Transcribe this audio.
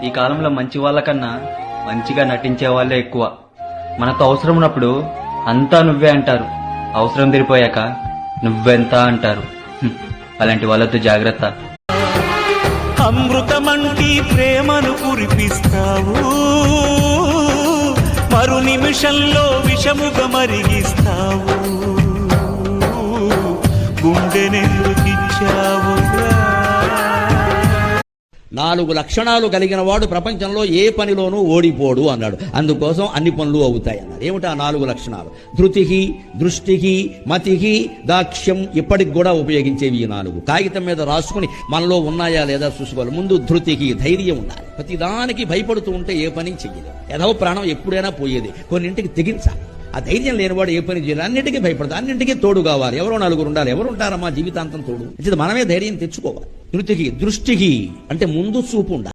ఈ కాలంలో మంచి వాళ్ళకన్నా మంచిగా నటించే వాళ్ళే ఎక్కువ. మనకు అవసరం ఉన్నప్పుడు అంతా నువ్వే అంటారు, అవసరం తీరిపోయాక నువ్వెంత అంటారు. అలాంటి వాళ్ళతో జాగ్రత్త. అమృతమంటి ప్రేమను కురిపిస్తావు, మరు నిమిషంలో విషముగా మరిగిస్తావు, గుండెనెందుకిచ్చావు. 4 లక్షణాలు కలిగిన వాడు ప్రపంచంలో ఏ పనిలోనూ ఓడిపోడు అన్నాడు. అందుకోసం అన్ని పనులు అవుతాయి అన్నారు. ఏమిటి ఆ 4 లక్షణాలు? ధృతికి, దృష్టికి, మతికి, దాక్ష్యం. ఇప్పటికి కూడా ఉపయోగించేవి ఈ 4. కాగితం మీద రాసుకుని మనలో ఉన్నాయా లేదా చూసుకోవాలి. ముందు ధృతికి, ధైర్యం ఉండాలి. ప్రతిదానికి భయపడుతూ ఉంటే ఏ పని చెయ్యలేదు. ఏదో ప్రాణం ఎప్పుడైనా పోయేది. కొన్నింటికి తెగించాలి. ఆ ధైర్యం లేనివాడు ఏ పని చేయాలి. అన్నింటికీ భయపడతాడు. అన్నింటికీ తోడు కావాలి. ఎవరో 4 ఉండాలి. ఎవరు ఉంటారమ్మా జీవితాంతం తోడు? మనమే ధైర్యం తెచ్చుకోవాలి. ధృతికి, దృష్టికి అంటే ముందు చూపు ఉండాలి.